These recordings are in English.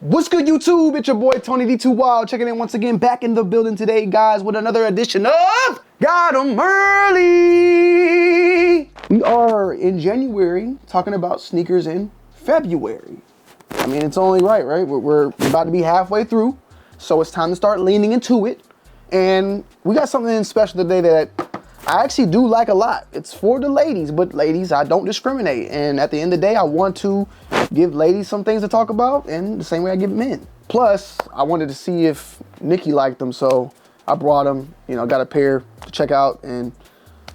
What's good, YouTube? It's your boy Tonyd2wild checking in once again, back in the building today, guys, with another edition of Got 'em Early. We are in January talking about sneakers in February. I mean, it's only right? We're about to be halfway through, so it's time to start leaning into it. And we got something special today that I actually do like a lot. It's for the ladies, but ladies, I don't discriminate. And at the end of the day, I want to give ladies some things to talk about in the same way I give men. Plus, I wanted to see if Nikki liked them, so I brought them, got a pair to check out, and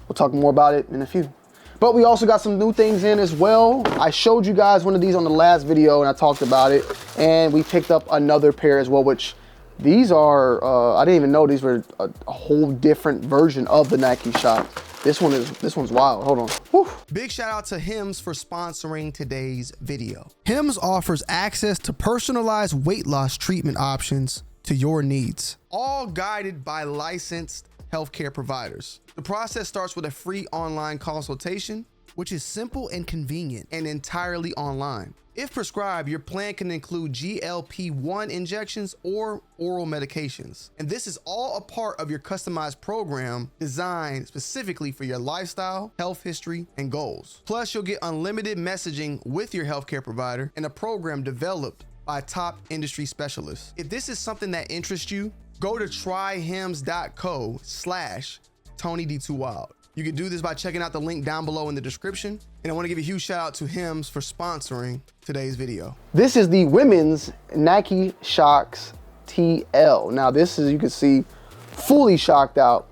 we'll talk more about it in a few. But we also got some new things in as well. I showed you guys one of these on the last video and I talked about it, and we picked up another pair as well, which these are, I didn't even know these were a whole different version of the Nike Shox. This one's wild. Hold on. Whew. Big shout out to Hims for sponsoring today's video. Hims offers access to personalized weight loss treatment options to your needs, all guided by licensed healthcare providers. The process starts with a free online consultation, which is simple and convenient and entirely online. If prescribed, your plan can include GLP-1 injections or oral medications. And this is all a part of your customized program designed specifically for your lifestyle, health history, and goals. Plus, you'll get unlimited messaging with your healthcare provider and a program developed by top industry specialists. If this is something that interests you, go to tryhims.co/Tonyd2wild. You can do this by checking out the link down below in the description. And I want to give a huge shout out to Hims for sponsoring today's video. This is the women's Nike Shox TL. Now this is, you can see, fully shocked out.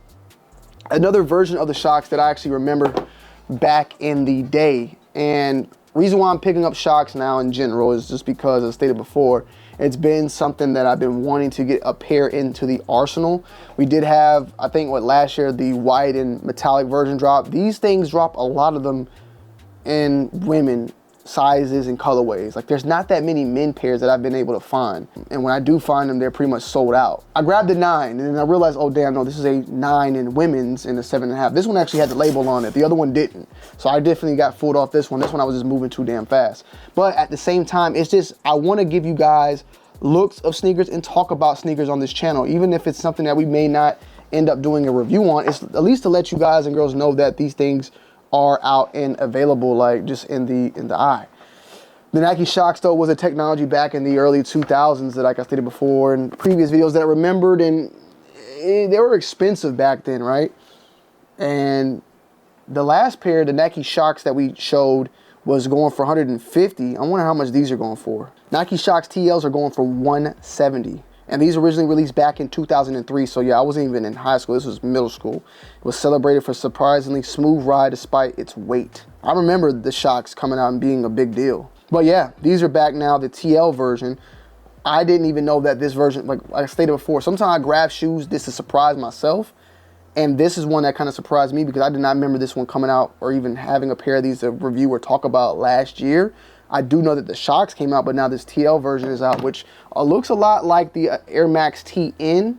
Another version of the Shox that I actually remember back in the day. And reason why I'm picking up Shox now in general is just because, as stated before, it's been something that I've been wanting to get a pair into the arsenal. We did have, I think, last year, the white and metallic version drop. These things drop, a lot of them in women sizes and colorways. Like, there's not that many men pairs that I've been able to find. And when I do find them, they're pretty much sold out. I grabbed the 9 and then I realized, oh damn, no, this is a 9 in women's and a 7.5. This one actually had the label on it. The other one didn't. So I definitely got fooled off this one. This one I was just moving too damn fast. But at the same time, it's just, I want to give you guys looks of sneakers and talk about sneakers on this channel. Even if it's something that we may not end up doing a review on, it's at least to let you guys and girls know that these things are out and available, like just in the eye. The Nike Shox though was a technology back in the early 2000s that, like I stated before in previous videos, that I remembered, and they were expensive back then, right? And the last pair, the Nike Shox that we showed, was going for 150. I wonder how much these are going for. Nike Shox TLs are going for 170. And these originally released back in 2003. So yeah, I wasn't even in high school. This was middle school. It was celebrated for a surprisingly smooth ride despite its weight. I remember the Shox coming out and being a big deal. But yeah, these are back now, the TL version. I didn't even know that this version, like I stated before, sometimes I grab shoes just to surprise myself. And this is one that kind of surprised me because I did not remember this one coming out or even having a pair of these to review or talk about last year. I do know that the Shox came out, but now this TL version is out, which looks a lot like the Air Max TN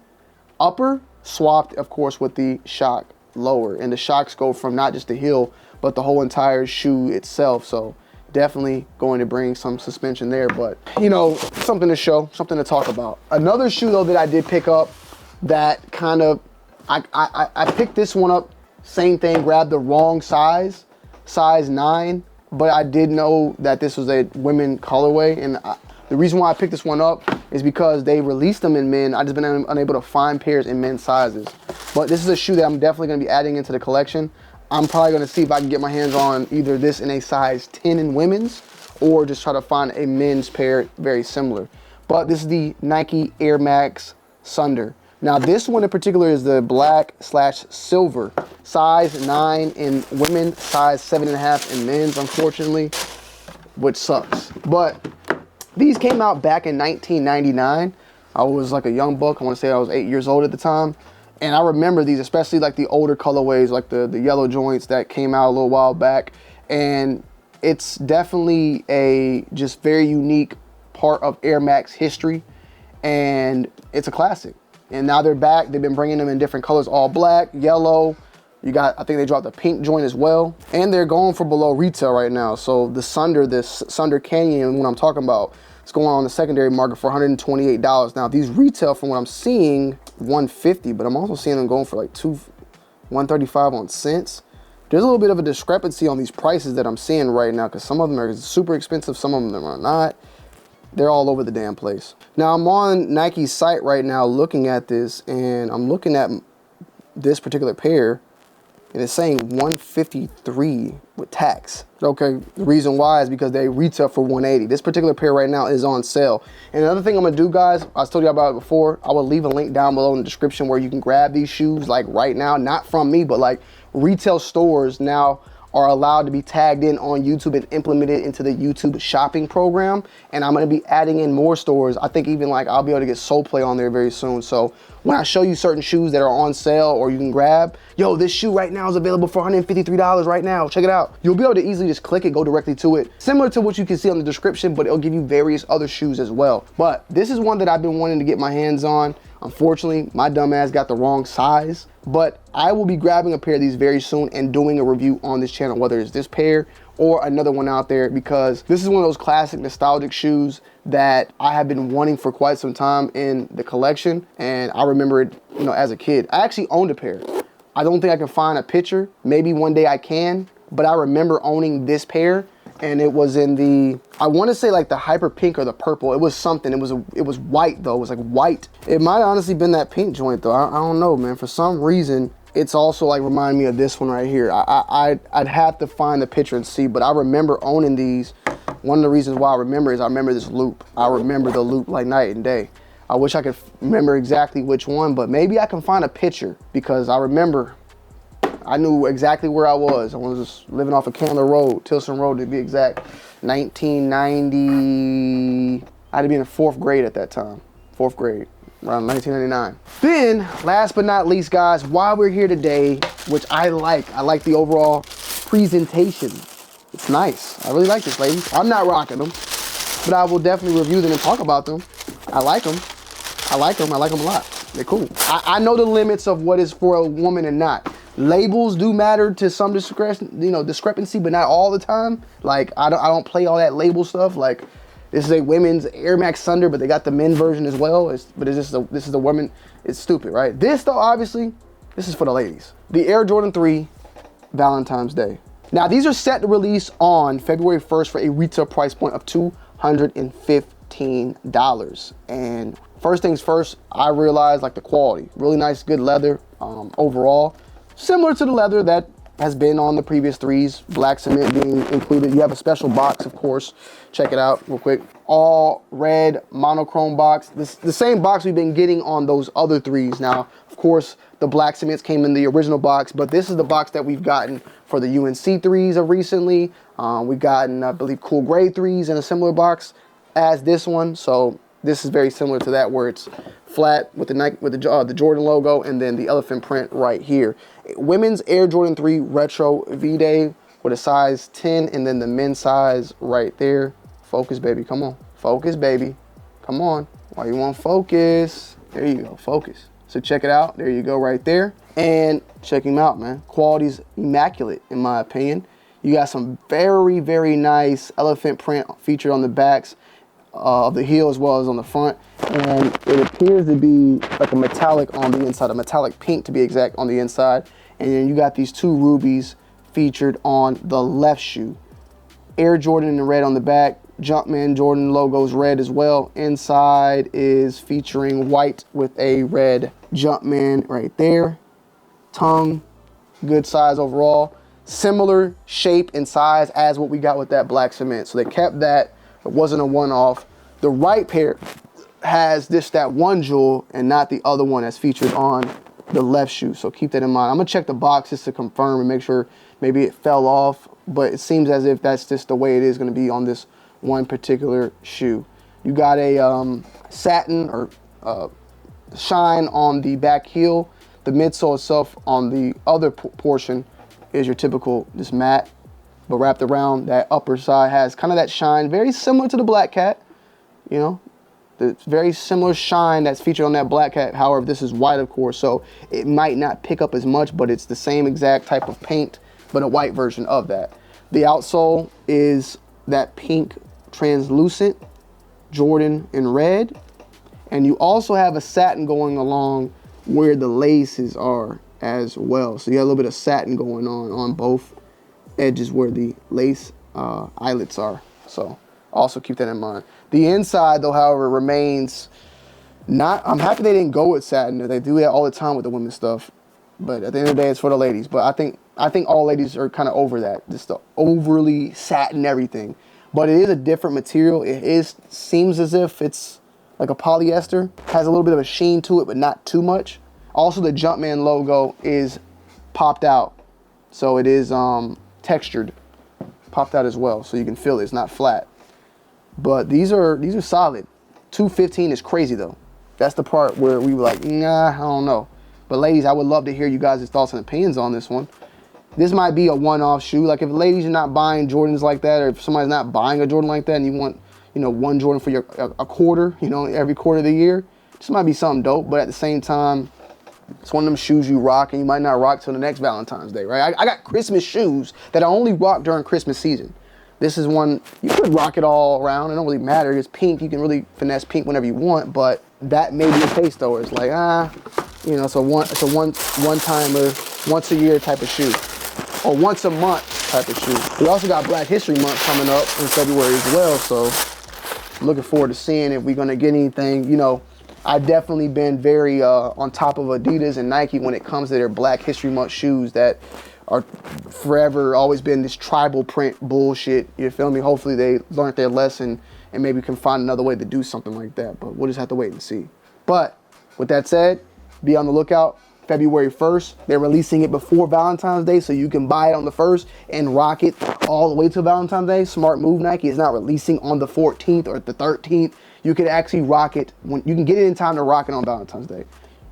upper, swapped, of course, with the Shox lower. And the Shox go from not just the heel, but the whole entire shoe itself. So definitely going to bring some suspension there, but something to show, something to talk about. Another shoe though that I did pick up that kind of, I picked this one up, same thing, grabbed the wrong size 9, but I did know that this was a women colorway, and the reason why I picked this one up is because they released them in men. I just been unable to find pairs in men's sizes. But this is a shoe that I'm definitely gonna be adding into the collection. I'm probably gonna see if I can get my hands on either this in a size 10 in women's, or just try to find a men's pair very similar. But this is the Nike Air Max Sunder. Now this one in particular is the black/silver, size 9 in women, size 7.5 in men's, unfortunately, which sucks. But these came out back in 1999. I was like a young buck. I want to say I was 8 years old at the time. And I remember these, especially like the older colorways, like the yellow joints that came out a little while back. And it's definitely a just very unique part of Air Max history. And it's a classic. And now they're back. They've been bringing them in different colors, all black, yellow. You got, I think they dropped the pink joint as well. And they're going for below retail right now. So the Sunder, this Sunder Canyon, what I'm talking about, It's going on the secondary market for $128. Now these retail, from what I'm seeing, $150, but I'm also seeing them going for like $135 on cents. There's a little bit of a discrepancy on these prices that I'm seeing right now, because some of them are super expensive, some of them are not. They're all over the damn place. Now I'm on Nike's site right now looking at this, and I'm looking at this particular pair, and it's saying $153 with tax. Okay, the reason why is because they retail for $180. This particular pair right now is on sale. And another thing I'm gonna do, guys, I told you about it before, I will leave a link down below in the description where you can grab these shoes like right now, not from me, but like retail stores now are allowed to be tagged in on YouTube and implemented into the YouTube shopping program. And I'm gonna be adding in more stores. I think even like I'll be able to get Soul Play on there very soon. So when I show you certain shoes that are on sale or you can grab, yo, this shoe right now is available for $153 right now, check it out. You'll be able to easily just click it, go directly to it. Similar to what you can see on the description, but it'll give you various other shoes as well. But this is one that I've been wanting to get my hands on. Unfortunately, my dumb ass got the wrong size, but I will be grabbing a pair of these very soon and doing a review on this channel, whether it's this pair or another one out there, because this is one of those classic nostalgic shoes that I have been wanting for quite some time in the collection. And I remember it, you know, as a kid. I actually owned a pair. I don't think I can find a picture. Maybe one day I can, but I remember owning this pair, and it was in the, I want to say like the hyper pink or the purple. It was something. It was white though. It was like white. It might honestly been that pink joint though. I don't know, man. For some reason, it's also like reminding me of this one right here. I'd have to find the picture and see, but I remember owning these. One of the reasons why I remember is I remember this loop. I remember the loop like night and day. I wish I could remember exactly which one, but maybe I can find a picture, because I remember I knew exactly where I was. I was just living off of Candler Road, Tilson Road to be exact. 1990, I had to be in the 4th grade at that time. 4th grade, around 1999. Then, last but not least, guys, while we're here today, which I like the overall presentation. It's nice. I really like this, ladies. I'm not rocking them, but I will definitely review them and talk about them. I like them. I like them. I like them a lot. They're cool. I know the limits of what is for a woman and not. Labels do matter to some discrepancy, but not all the time. Like I don't play all that label stuff. Like this is a women's Air Max Thunder, but they got the men version as well. This is the women. It's stupid, right? This though, obviously, this is for the ladies. The Air Jordan 3 Valentine's Day. Now these are set to release on February 1st for a retail price point of $215. And first things first, I realized like the quality, really nice, good leather overall. Similar to the leather that has been on the previous 3s, black cement being included. You have a special box, of course. Check it out real quick. All red monochrome box. The same box we've been getting on those other 3s. Now, of course, the black cements came in the original box, but this is the box that we've gotten for the UNC 3s of recently. We've gotten, I believe, cool gray 3s in a similar box as this one. So this is very similar to that, where it's flat with the Nike, with the Jordan logo, and then the elephant print right here. Women's Air Jordan 3 Retro V-Day with a size 10, and then the men's size right there. Focus, baby, come on. Focus, baby, come on. Why you want focus? There you go, focus. So check it out, there you go right there. And check him out, man. Quality's immaculate, in my opinion. You got some very, very nice elephant print featured on the backs of the heel as well as on the front, and it appears to be like a metallic on the inside, a metallic pink to be exact on the inside. And then you got these 2 rubies featured on the left shoe. Air Jordan in red on the back, Jumpman Jordan logos red as well. Inside is featuring white with a red Jumpman right there. Tongue, good size overall. Similar shape and size as what we got with that black cement. So they kept that. It wasn't a one-off. The right pair has that one jewel and not the other one that's featured on the left shoe. So keep that in mind. I'm gonna check the boxes to confirm and make sure maybe it fell off, but it seems as if that's just the way it is gonna be on this one particular shoe. You got a satin or shine on the back heel. The midsole itself on the other portion is your typical just matte, but wrapped around that upper side has kind of that shine, very similar to the Black Cat, you know, the very similar shine that's featured on that Black Cat. However, this is white, of course, so it might not pick up as much, but it's the same exact type of paint, but a white version of that. The outsole is that pink translucent Jordan in red. And you also have a satin going along where the laces are as well. So you have a little bit of satin going on both edges where the lace eyelets are. So also keep that in mind. The inside though, however, remains not, I'm happy they didn't go with satin. They do that all the time with the women's stuff. But at the end of the day, it's for the ladies. But I think all ladies are kind of over that. Just the overly satin everything. But it is a different material. Seems as if it's like a polyester. Has a little bit of a sheen to it, but not too much. Also, the Jumpman logo is popped out. So it is textured, popped out as well. So you can feel it, it's not flat. But these are solid. $215 is crazy though. That's the part where we were like, nah, I don't know. But ladies, I would love to hear you guys' thoughts and opinions on this one. This might be a one-off shoe. Like if ladies are not buying Jordans like that, or if somebody's not buying a Jordan like that and you want, you know, one Jordan for your a quarter, you know, every quarter of the year, this might be something dope. But at the same time, it's one of them shoes you rock and you might not rock till the next Valentine's Day, right? I got Christmas shoes that I only rock during Christmas season. This is one, you could rock it all around. It don't really matter. It's pink. You can really finesse pink whenever you want. But that may be the case though. It's like, you know, it's a one-timer, once a year type of shoe. Or once a month type of shoe. We also got Black History Month coming up in February as well. So looking forward to seeing if we're going to get anything. You know, I've definitely been very on top of Adidas and Nike when it comes to their Black History Month shoes that are forever always been this tribal print bullshit. You feel me? Hopefully they learned their lesson and maybe can find another way to do something like that. But we'll just have to wait and see. But with that said, be on the lookout. February 1st, they're releasing it before Valentine's Day, so you can buy it on the 1st and rock it all the way to Valentine's Day. Smart move, Nike. Is not releasing on the 14th or the 13th. You can actually rock it when you can get it in time to rock it on Valentine's Day.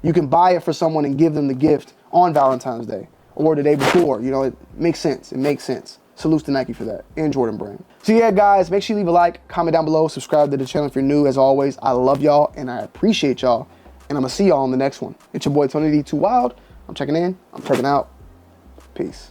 You can buy it for someone and give them the gift on Valentine's Day or the day before. You know, it makes sense. It makes sense. Salutes to Nike for that and Jordan Brand. So yeah, guys, make sure you leave a like, comment down below, subscribe to the channel if you're new. As always, I love y'all and I appreciate y'all. And I'm going to see y'all on the next one. It's your boy, Tonyd2wild. I'm checking in. I'm checking out. Peace.